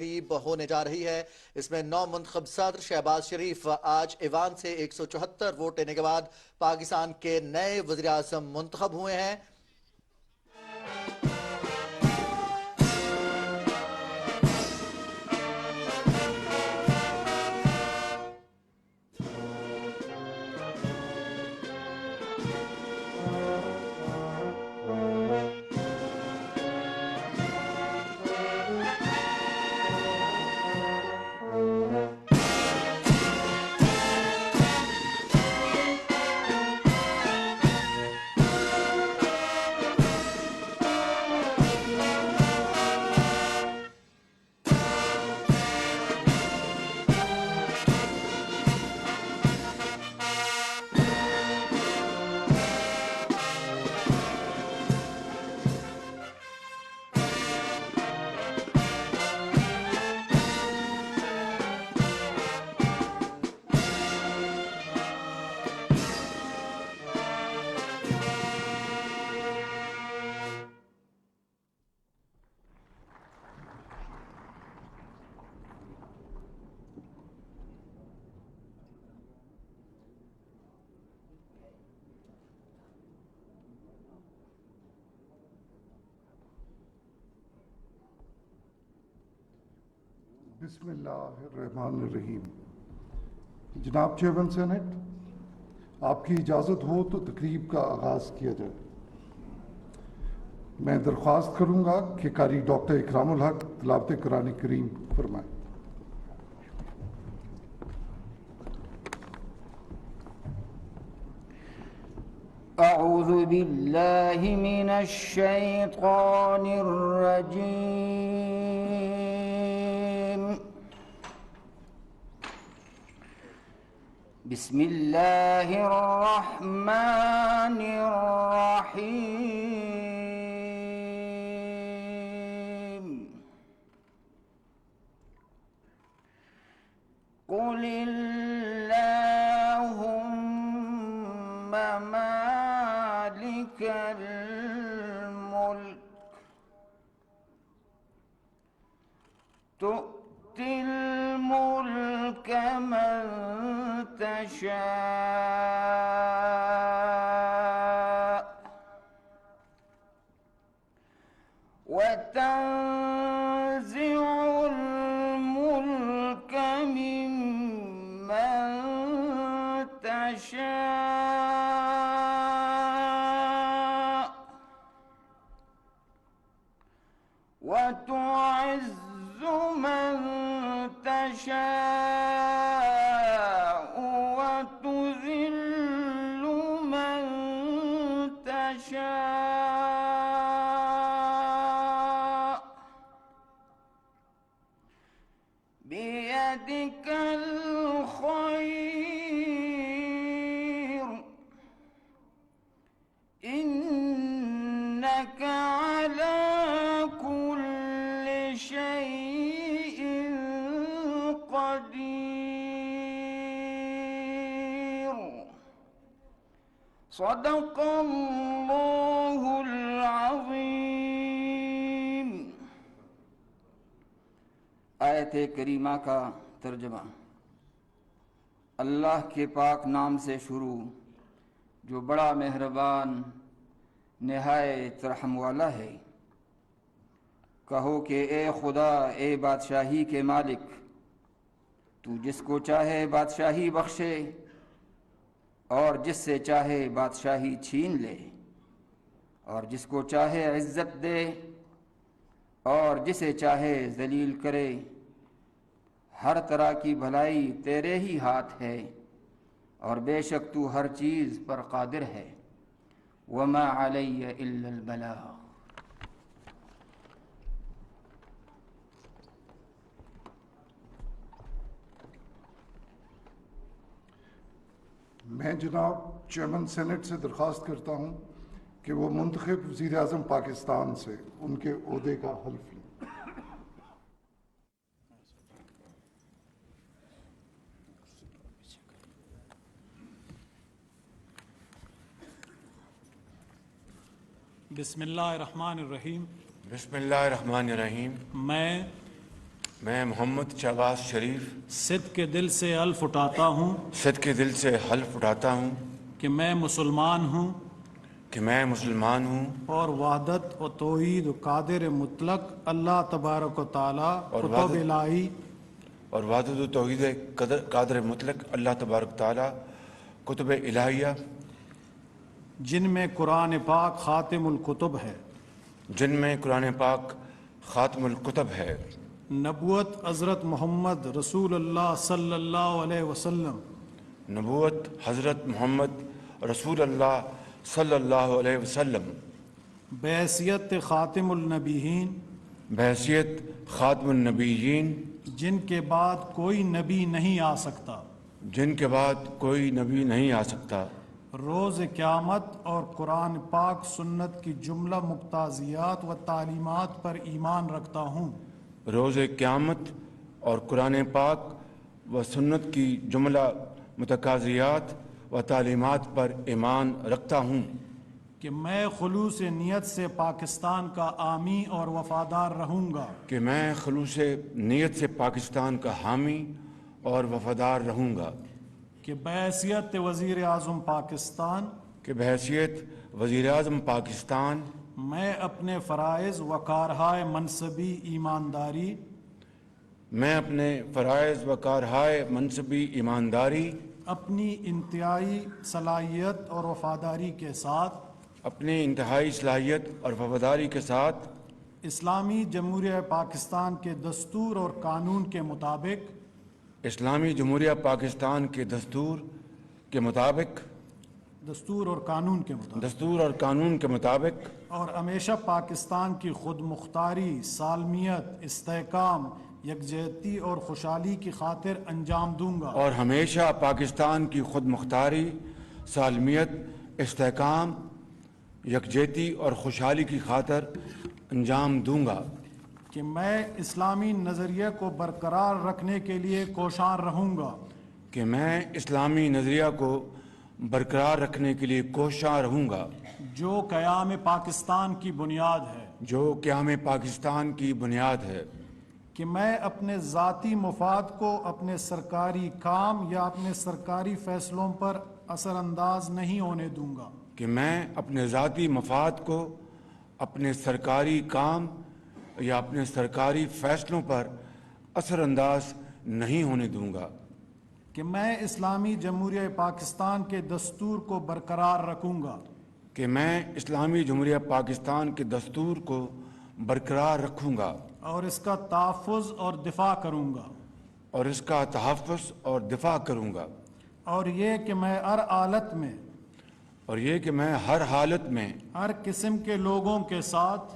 ہونے جا رہی ہے۔ اس میں نو منتخب صدر شہباز شریف آج ایوان سے 174 ووٹ لینے کے بعد پاکستان کے نئے وزیراعظم منتخب ہوئے ہیں۔ بسم اللہ الرحمن الرحیم۔ جناب چیئرمین سینٹ، آپ کی اجازت ہو تو تقریب کا آغاز کیا جائے۔ میں درخواست کروں گا کہ قاری ڈاکٹر اکرام الحق تلاوت قرآن کریم فرمائیں۔ اعوذ باللہ من الشیطان الرجیم، بسم اللہ الرحمن الرحیم۔ قل اللہم مالک الملک تؤتی الملک من تشاء وتنزع الملك ممن تشاء وتعز من تشاء وتذل من تشاء بيدك الخير إنك على كل شيء قدير۔ صدق اللہ العظیم۔ آیت کریمہ کا ترجمہ۔ اللہ کے پاک نام سے شروع جو بڑا مہربان نہایت رحم والا ہے۔ کہو کہ اے خدا، اے بادشاہی کے مالک، تو جس کو چاہے بادشاہی بخشے اور جس سے چاہے بادشاہی چھین لے، اور جس کو چاہے عزت دے اور جسے چاہے ذلیل کرے۔ ہر طرح کی بھلائی تیرے ہی ہاتھ ہے اور بے شک تو ہر چیز پر قادر ہے۔ وما علی الا البلاغ۔ میں جناب چیئرمین سینٹ سے درخواست کرتا ہوں کہ وہ منتخب وزیر اعظم پاکستان سے ان کے عہدے کا حلف لیں۔ بسم اللہ الرحمن الرحیم۔ بسم اللہ الرحمن الرحیم۔ میں میں محمد شہباز شریف صدق کے دل سے حلف اٹھاتا ہوں صدق کے دل سے حلف اٹھاتا ہوں کہ میں مسلمان ہوں کہ میں مسلمان ہوں اور وحدت و توحید و قادر مطلق اللہ تبارک و تعالیٰ اور کتب وحدت- الہی اور وحدت و توحید قادر مطلق اللہ تبارک تعالیٰ کتب الہیہ جن میں قرآن پاک خاتم الکتب ہے، جن میں قرآن پاک خاتم الکتب ہے، نبوت حضرت محمد رسول اللہ صلی اللہ علیہ وسلم نبوت حضرت محمد رسول اللہ صلی اللہ علیہ وسلم بحیثیت خاتم النبیین، بحیثیت خاتم النبیین، جن کے بعد کوئی نبی نہیں آ سکتا، جن کے بعد کوئی نبی نہیں آ سکتا، روز قیامت اور قرآن پاک سنت کی جملہ مقتضیات و تعلیمات پر ایمان رکھتا ہوں، روز قیامت اور قرآن پاک و سنت کی جملہ متقاضیات و تعلیمات پر ایمان رکھتا ہوں کہ میں خلوص نیت سے پاکستان کا حامی اور وفادار رہوں گا، کہ میں خلوص نیت سے پاکستان کا حامی اور وفادار رہوں گا، کہ بحیثیت وزیر اعظم پاکستان کہ بحیثیت وزیر اعظم پاکستان میں اپنے فرائض و کارہائے منصبی ایمانداری میں اپنے فرائض و کارہائے منصبی ایمانداری اپنی انتہائی صلاحیت اور وفاداری کے ساتھ اپنی انتہائی صلاحیت اور وفاداری کے ساتھ اسلامی جمہوریہ پاکستان کے دستور اور قانون کے مطابق اسلامی جمہوریہ پاکستان کے دستور کے مطابق دستور اور قانون کے مطابق دستور اور قانون کے مطابق اور ہمیشہ پاکستان کی خود مختاری، سالمیت، استحکام، یکجہتی اور خوشحالی کی خاطر انجام دوں گا، اور ہمیشہ پاکستان کی خود مختاری، سالمیت، استحکام، یکجہتی اور خوشحالی کی خاطر انجام دوں گا، کہ میں اسلامی نظریے کو برقرار رکھنے کے لیے کوشاں رہوں گا، کہ میں اسلامی نظریہ کو برقرار رکھنے کے لیے کوشاں رہوں گا، جو قیام پاکستان کی بنیاد ہے، جو قیام پاکستان کی بنیاد ہے، کہ میں اپنے ذاتی مفاد کو اپنے سرکاری کام یا اپنے سرکاری فیصلوں پر اثر انداز نہیں ہونے دوں گا، کہ میں اپنے ذاتی مفاد کو اپنے سرکاری کام یا اپنے سرکاری فیصلوں پر اثر انداز نہیں ہونے دوں گا، کہ میں اسلامی جمہوریہ پاکستان کے دستور کو برقرار رکھوں گا، کہ میں اسلامی جمہوریہ پاکستان کے دستور کو برقرار رکھوں گا اور اس کا تحفظ اور دفاع کروں گا، اور اس کا تحفظ اور دفاع کروں گا، اور یہ کہ میں ہر حالت میں اور یہ کہ میں ہر حالت میں ہر قسم کے لوگوں کے ساتھ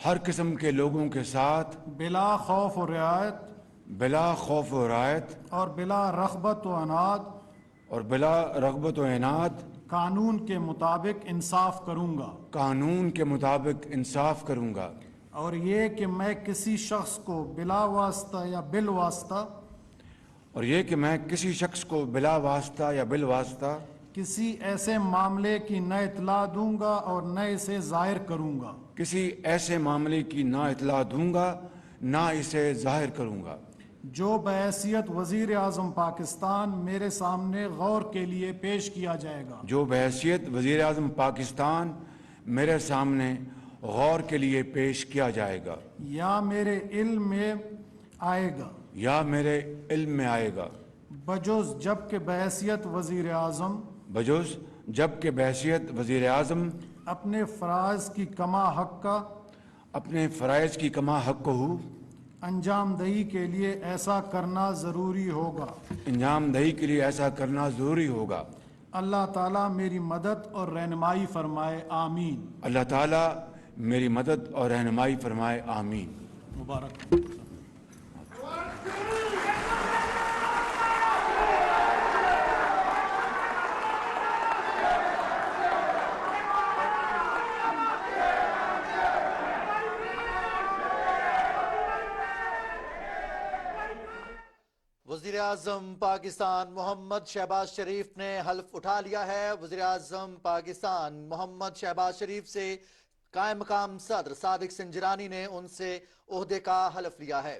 ہر قسم کے لوگوں کے ساتھ بلا خوف و رعایت بلا خوف و رعایت اور بلا رغبت و عناد اور بلا رغبت و عناد قانون کے مطابق انصاف کروں گا، قانون کے مطابق انصاف کروں گا، اور یہ کہ میں کسی شخص کو بلا واسطہ یا بالواسطہ اور یہ کہ میں کسی شخص کو بلا واسطہ یا بالواسطہ کسی ایسے معاملے کی نہ اطلاع دوں گا اور نہ اسے ظاہر کروں گا، کسی ایسے معاملے کی نہ اطلاع دوں گا نہ اسے ظاہر کروں گا، جو بحیثیت وزیر اعظم پاکستان میرے سامنے غور کے لیے پیش کیا جائے گا، جو بحیثیت وزیر اعظم پاکستان میرے سامنے غور کے لیے پیش کیا جائے گا یا میرے علم میں آئے گا، یا میرے علم میں آئے گا، بجز جب کہ بحیثیت وزیر اعظم بجز جب کہ بحیثیت وزیر اعظم اپنے فرائض کی کما حق کا اپنے فرائض کی کما حق ہو انجام دہی کے لیے ایسا کرنا ضروری ہوگا، انجام دہی کے لیے ایسا کرنا ضروری ہوگا۔ اللہ تعالیٰ میری مدد اور رہنمائی فرمائے، آمین۔ اللہ تعالیٰ میری مدد اور رہنمائی فرمائے، آمین۔ مبارک۔ وزیر اعظم پاکستان محمد شہباز شریف نے حلف اٹھا لیا ہے۔ وزیر اعظم پاکستان محمد شہباز شریف سے قائم مقام صدر صادق سنجرانی نے ان سے عہدے کا حلف لیا ہے۔